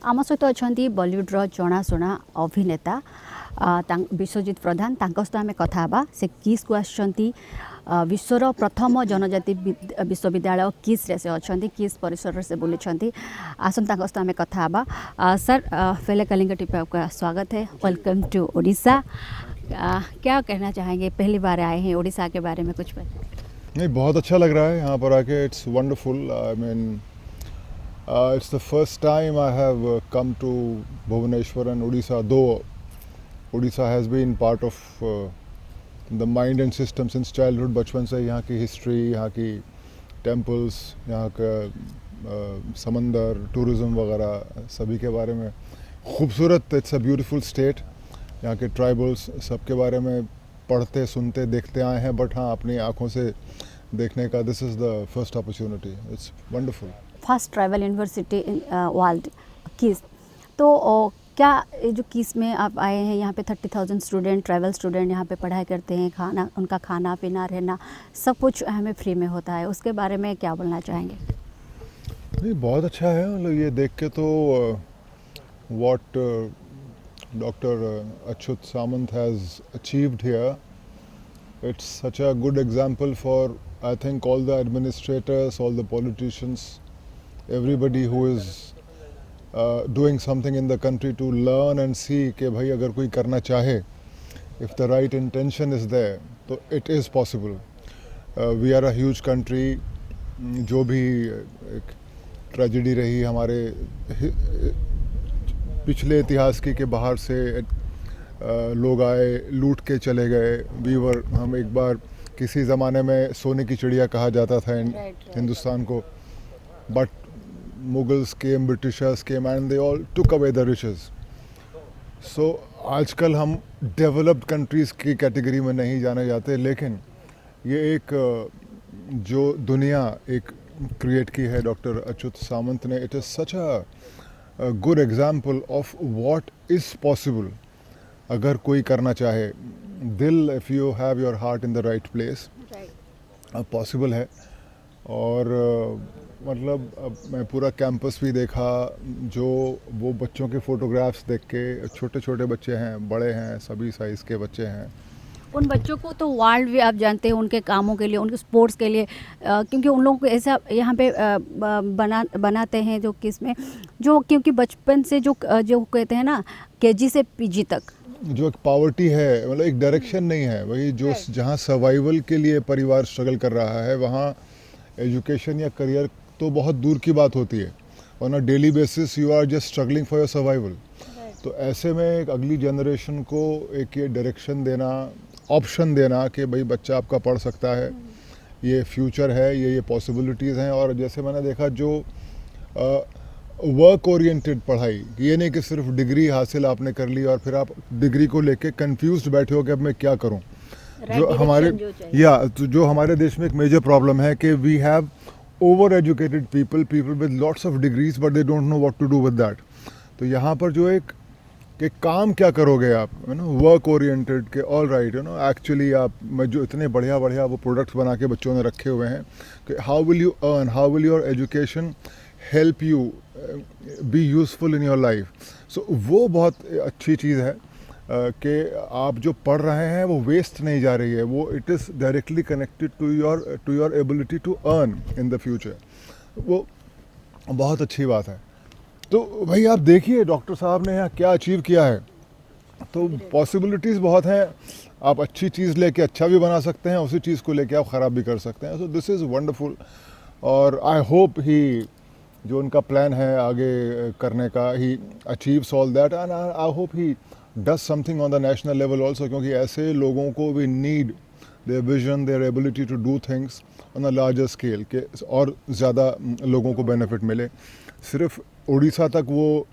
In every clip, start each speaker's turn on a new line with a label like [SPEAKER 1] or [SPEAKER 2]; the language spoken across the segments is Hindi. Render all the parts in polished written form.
[SPEAKER 1] आम सहित अच्छा बॉलीवुड जनाशुना अभिनेता विश्वजीत प्रधान सहित आम कथा से किस को आसछंती विश्वर प्रथम जनजाति विश्वविद्यालय किस रे से अच्छा किस परिसर से बुली आसन सहित आम कथा सर पहले कलिंग टिप आपका स्वागत है। Welcome to Odisha. क्या कहना चाहेंगे, पहली बार आए हैं उड़ीसा के बारे में कुछ बताएं।
[SPEAKER 2] नहीं, बहुत अच्छा लग रहा है यहाँ पर आके। It's wonderful. I mean it's the first time I have come to Bhubaneswar and Odisha, though Odisha has been part of the mind and system since childhood. बचपन से यहाँ की हिस्ट्री, यहाँ की टेम्पल्स, यहाँ का समंदर, टूरिज़म वगैरह सभी के बारे में खूबसूरत। It's a beautiful state. यहाँ के ट्राइबल्स सबके बारे में पढ़ते सुनते देखते आए हैं, बट हाँ अपनी आँखों से देखने का this is the first opportunity. It's wonderful.
[SPEAKER 1] First tribal university in world किस, तो क्या ये जो किस में आप आए हैं, यहाँ पे 30,000 स्टूडेंट ट्राइबल स्टूडेंट यहाँ पे पढ़ाई करते हैं, उनका खाना पीना रहना सब कुछ हमें फ्री में होता है, उसके बारे में क्या बोलना चाहेंगे?
[SPEAKER 2] नहीं, बहुत अच्छा है। मतलब ये देख के तो what doctor Achyut Samant has achieved here, it's such a good example for I think all the administrators, all the politicians, everybody who is doing something in the country to learn and see कि भाई अगर कोई करना चाहे, if the right intention is there, तो it is possible. We are a huge country. जो भी एक ट्रेजेडी रही हमारे पिछले इतिहास की, के बाहर से लोग आए लूट के चले गए। हम एक बार किसी ज़माने में सोने की चिड़िया कहा जाता था हिंदुस्तान को, but Mughals came, Britishers came and they all took away the riches. So आजकल हम डेवलप्ड कंट्रीज़ की कैटेगरी में नहीं जाने जाते, लेकिन ये एक जो दुनिया एक क्रिएट की है डॉक्टर अच्युत सामंत ने, it is such a good example of what is possible अगर कोई करना चाहे। दिल, if you have your heart in the right place, possible है। और मतलब अब मैं पूरा कैंपस भी देखा, जो वो बच्चों के फ़ोटोग्राफ्स देख के, छोटे छोटे बच्चे हैं, बड़े हैं, सभी साइज़ के बच्चे हैं।
[SPEAKER 1] उन बच्चों को तो वर्ल्ड भी आप जानते हैं उनके कामों के लिए, उनके स्पोर्ट्स के लिए, क्योंकि उन लोगों को ऐसा यहाँ पे बनाते हैं जो किसमें जो, क्योंकि बचपन से जो कहते हैं ना केजी से पीजी तक
[SPEAKER 2] जो एक पावर्टी है, मतलब एक डायरेक्शन नहीं है, वही जो जहाँ सर्वाइवल के लिए परिवार स्ट्रगल कर रहा है, वहाँ एजुकेशन या करियर तो बहुत दूर की बात होती है। On a daily basis you are just struggling for your survival. तो ऐसे में एक अगली जनरेशन को एक ये डायरेक्शन देना, ऑप्शन देना कि भाई बच्चा आपका पढ़ सकता है, ये फ्यूचर है, ये पॉसिबिलिटीज़ हैं। और जैसे मैंने देखा जो वर्क ओरिएंटेड पढ़ाई, ये नहीं कि सिर्फ डिग्री हासिल आपने कर ली और फिर आप डिग्री को लेके कंफ्यूज्ड बैठे हो कि अब मैं क्या करूं। जो हमारे देश में एक मेजर प्रॉब्लम है कि we have over-educated people with lots of degrees, but they don't know what to do with that. तो यहाँ पर जो एक कि काम क्या करोगे आप, वर्क ओरिएंटेड के ऑल राइट, एक्चुअली आप जो इतने बढ़िया वो प्रोडक्ट्स बना के बच्चों ने रखे हुए हैं कि how will you earn, how will your education help you be useful in your life. So वो बहुत अच्छी चीज़ है कि आप जो पढ़ रहे हैं वो वेस्ट नहीं जा रही है, वो it is directly connected to your ability to earn in the future. वो बहुत अच्छी बात है। तो भाई आप देखिए डॉक्टर साहब ने यहाँ क्या अचीव किया है। तो पॉसिबिलिटीज़ बहुत हैं। आप अच्छी चीज़ लेके अच्छा भी बना सकते हैं, उसी चीज़ को लेके आप ख़राब भी कर सकते हैं। So this is wonderful. और आई होप ही जो उनका प्लान है आगे करने का, he achieves all that, and I hope he does something on the national level also, क्योंकि ऐसे लोगों को we need their vision, their ability to do things on a larger scale, के और ज़्यादा लोगों को बेनिफिट मिले। सिर्फ उड़ीसा तक वो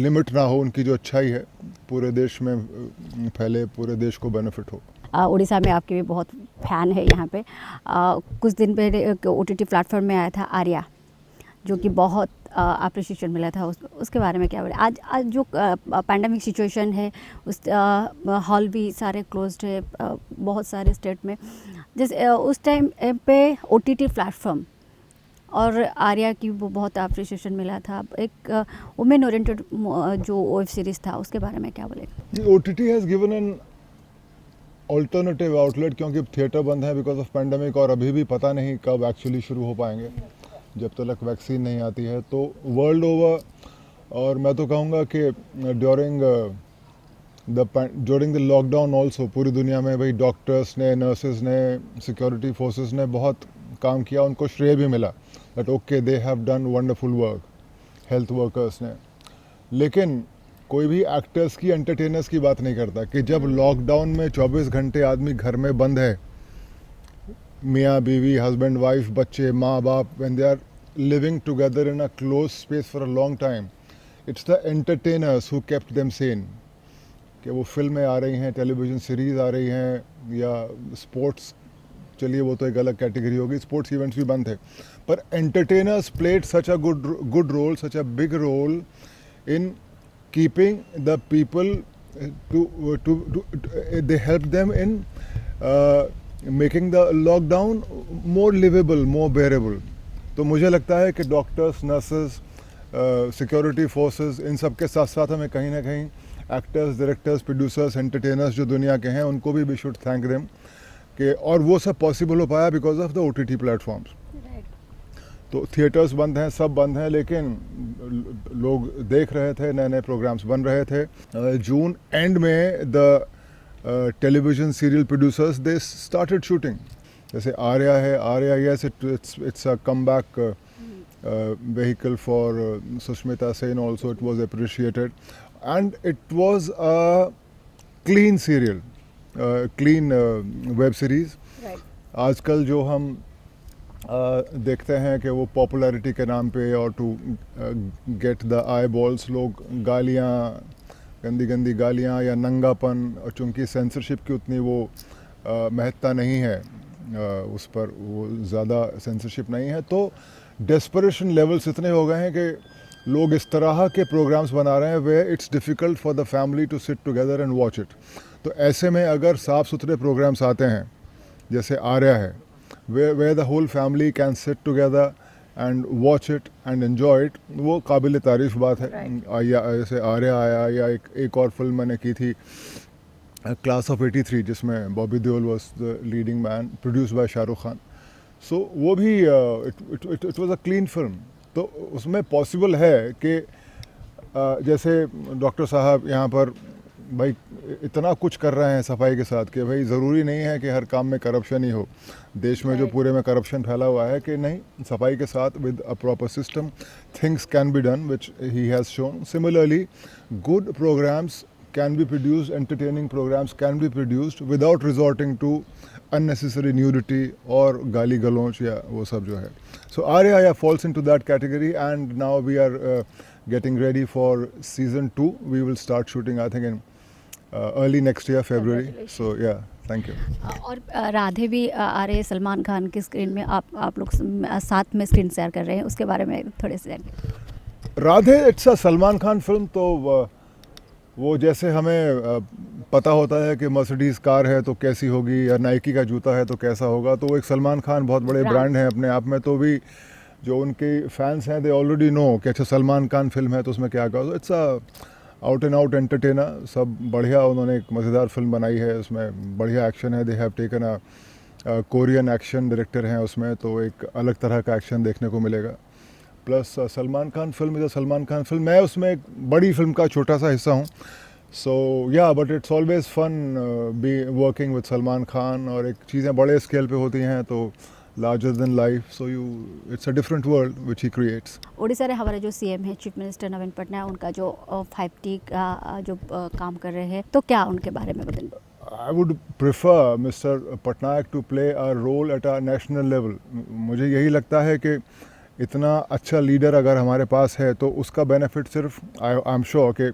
[SPEAKER 2] लिमिट ना हो, उनकी जो अच्छाई है पूरे देश में फैले, पूरे देश को बेनिफिट हो।
[SPEAKER 1] उड़ीसा में आपके भी बहुत फैन है यहाँ पे। कुछ दिन पहले OTT प्लेटफॉर्म में आया था आर्या, जो कि बहुत अप्रिशिएशन मिला था। उसके बारे में क्या बोले? आज जो पैंडमिक सिचुएशन है, उस हॉल भी सारे क्लोज्ड है बहुत सारे स्टेट में, जैसे उस टाइम पे OTT प्लेटफॉर्म और आर्या की वो बहुत अप्रिसिएशन मिला था। एक वुमेन ओरिएंटेड जो वेब सीरीज़ था उसके बारे में क्या बोलेगा?
[SPEAKER 2] OTT has given an alternative outlet, क्योंकि थिएटर बंद है बिकॉज ऑफ पैंडमिक, और अभी भी पता नहीं कब एक्चुअली शुरू हो पाएंगे जब तक वैक्सीन नहीं आती है। तो वर्ल्ड ओवर, और मैं तो कहूँगा कि ड्यूरिंग द लॉकडाउन ऑल्सो पूरी दुनिया में भाई डॉक्टर्स ने, नर्सेज ने, सिक्योरिटी फोर्सेस ने बहुत काम किया, उनको श्रेय भी मिला that okay they have done wonderful work, health workers ने। लेकिन कोई भी एक्टर्स की, एंटरटेनर्स की बात नहीं करता कि जब लॉकडाउन में 24 घंटे आदमी घर में बंद है, मियाँ बीवी, हस्बैंड वाइफ, बच्चे, माँ बाप, when they are living together in a close space for a long time, it's the entertainers who kept them sane. कि वो फिल्में आ रही हैं, टेलीविज़न सीरीज़ आ रही हैं, या स्पोर्ट्स, चलिए वो तो एक अलग कैटेगरी होगी, स्पोर्ट्स इवेंट्स भी बंद थे, पर entertainers played such a good role, such a big role in keeping the people they help them in making the lockdown more livable, more bearable. तो मुझे लगता है कि डॉक्टर्स, नर्सेस, सिक्योरिटी फोर्सेस, इन सब के साथ साथ हमें कहीं ना कहीं एक्टर्स, डायरेक्टर्स, प्रोड्यूसर्स, एंटरटेनर्स जो दुनिया के हैं, उनको भी वी शुड थैंक देम कि, और वो सब पॉसिबल हो पाया because of the OTT platforms. तो थिएटर्स बंद हैं, सब बंद हैं, लेकिन लोग देख रहे थे, नए नए प्रोग्राम्स बन रहे थे। जून एंड में the television serial producers they started shooting, जैसे आर्या है, Arya yes it's a come back vehicle for Sushmita Sen also, it was appreciated, and it was a clean serial, clean web series.
[SPEAKER 1] Right.
[SPEAKER 2] आजकल जो हम देखते हैं कि वो पॉपुलैरिटी के नाम पे और to get the eyeballs लोग गालियाँ, गंदी गंदी गालियाँ या नंगापन, और चूँकि सेंसरशिप की उतनी वो महत्ता नहीं है, उस पर वो ज़्यादा सेंसरशिप नहीं है, तो डेस्परेशन लेवल्स इतने हो गए हैं कि लोग इस तरह के प्रोग्राम्स बना रहे हैं वे it's difficult for the family to sit together and watch it. तो ऐसे में अगर साफ़ सुथरे प्रोग्राम्स आते हैं जैसे आर्या है, where the whole family can sit together and watch it and enjoy it, वो काबिल तारीफ़ बात है। या जैसे आर्या आया, या एक और फिल्म मैंने की थी क्लास ऑफ 83 जिसमें Bobby Deol was the leading man, produce by Shahrukh Khan. So वो भी it was a clean film. तो उसमें पॉसिबल है कि जैसे डॉक्टर साहब यहाँ पर भाई इतना कुछ कर रहे हैं सफाई के साथ कि भाई ज़रूरी नहीं है कि हर काम में करप्शन ही हो। देश में जो पूरे में करप्शन फैला हुआ है कि नहीं, सफाई के साथ with a proper system things can be done which he has shown. Similarly good programmes can be produced, entertaining programmes can be produced without resorting to unnecessary nudity और गाली गलौच या वो सब जो है। So Arya falls into that category, and now we are getting ready for season 2. We will start shooting I think in early next year, February. So yeah, thank you.
[SPEAKER 1] और राधे भी आ रहे हैं सलमान खान की स्क्रीन में, आप लोग साथ में स्क्रीन शेयर कर रहे हैं, उसके बारे में थोड़े से जानिए।
[SPEAKER 2] Radhe it's a Salman Khan film. तो वो जैसे हमें पता होता है कि मर्सिडीज़ कार है तो कैसी होगी, या नाइकी का जूता है तो कैसा होगा, तो वो एक सलमान खान बहुत बड़े ब्रांड हैं अपने आप में, तो भी जो उनके फैंस हैं दे ऑलरेडी नो कि अच्छा सलमान खान फिल्म है तो उसमें क्या कहा। It's a out and out entertainer, सब बढ़िया। उन्होंने एक मज़ेदार फिल्म बनाई है, उसमें बढ़िया एक्शन है। They have taken a Korean action director हैं उसमें, तो एक अलग तरह का एक्शन देखने को मिलेगा। Plus Salman Khan film is a Salman Khan film. मैं उसमें एक बड़ी फिल्म का छोटा सा हिस्सा हूँ। So yeah but it's always fun be working with Salman Khan, और एक चीज़ें बड़े स्केल पे होती हैं तो larger than life, so you it's a different world which he creates.
[SPEAKER 1] Orissa रे हमारे जो सीएम है, चीफ मिनिस्टर नवीन पटनायक, उनका जो 5T का जो काम कर रहे हैं, तो क्या उनके बारे में बताएंगे?
[SPEAKER 2] I would prefer Mr. Patnaik to play a role at a national level. मुझे यही लगता है कि इतना अच्छा लीडर अगर हमारे पास है तो उसका बेनिफिट सिर्फ आई एम श्योर कि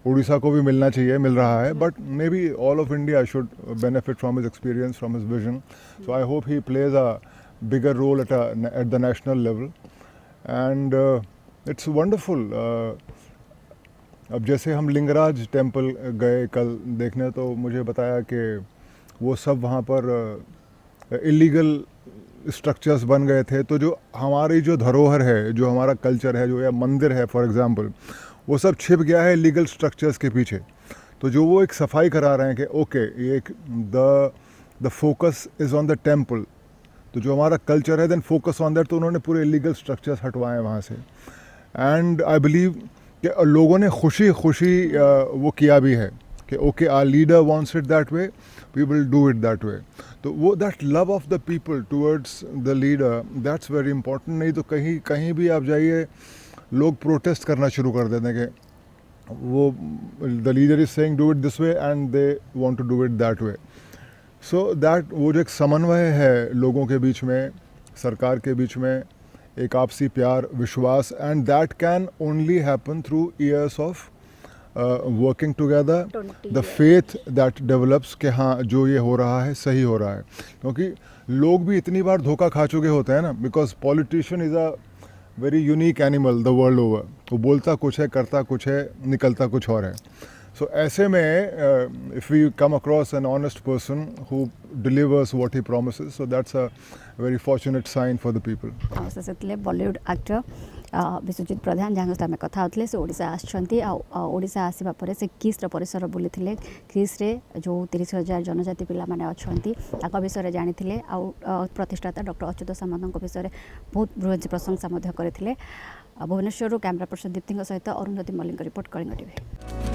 [SPEAKER 2] उड़ीसा को भी मिलना चाहिए, मिल रहा है, but maybe all of India should benefit from his experience, from his vision. So I hope he plays a bigger role at the national level, and it's wonderful. अब जैसे हम लिंगराज टेम्पल गए कल देखने, तो मुझे बताया कि वो सब वहाँ पर इलीगल स्ट्रक्चर्स बन गए थे, तो जो हमारी जो धरोहर है, जो हमारा कल्चर है, जो या मंदिर है फॉर एग्जांपल, वो सब छिप गया है लीगल स्ट्रक्चर्स के पीछे। तो जो वो एक सफाई करा रहे हैं कि ओके, ये एक the focus is on the temple, तो जो हमारा कल्चर है देन फोकस ऑन दैट, तो उन्होंने पूरे लीगल स्ट्रक्चर्स हटवाए वहाँ से। एंड आई बिलीव कि लोगों ने खुशी खुशी वो किया भी है कि okay, our leader wants it that way, we will do it that way. तो वो that love of the people towards the leader, that's very important. नहीं तो कहीं कहीं भी आप जाइए, लोग प्रोटेस्ट करना शुरू कर देते हैं कि वो the leader is saying do it this way and they want to do it that way. So that वो जो एक समन्वय है लोगों के बीच में, सरकार के बीच में, एक आपसी प्यार, विश्वास, and that can only happen through years of working together, the faith that develops कि हाँ, जो ये हो रहा है सही हो रहा है। क्योंकि लोग भी इतनी बार धोखा खा चुके होते हैं ना, because politician is a very unique animal the world over. वो बोलता कुछ है, करता कुछ है, निकलता कुछ और है। सो ऐसे में if we come across an honest person who delivers what he promises, so that's a very fortunate sign for the people.
[SPEAKER 1] से बॉलीवुड एक्टर विश्वजित प्रधान जहाँ सहित आम कथा होते से ओडिशा आसछंती ओडिशा आसिबा परे से किस्र परिसर बुली किस्रे जो 30,000 जनजाति पिला माने अछंती ताका विषय जानी प्रतिष्ठाता डॉक्टर अच्युत सामंत विषय बहुत बृहत प्रशंसा करते। भुवनेश्वर कैमरा पर्सन दीप्ति सहित अरुंधति मल्लिक रिपोर्ट कलिंग टीवी।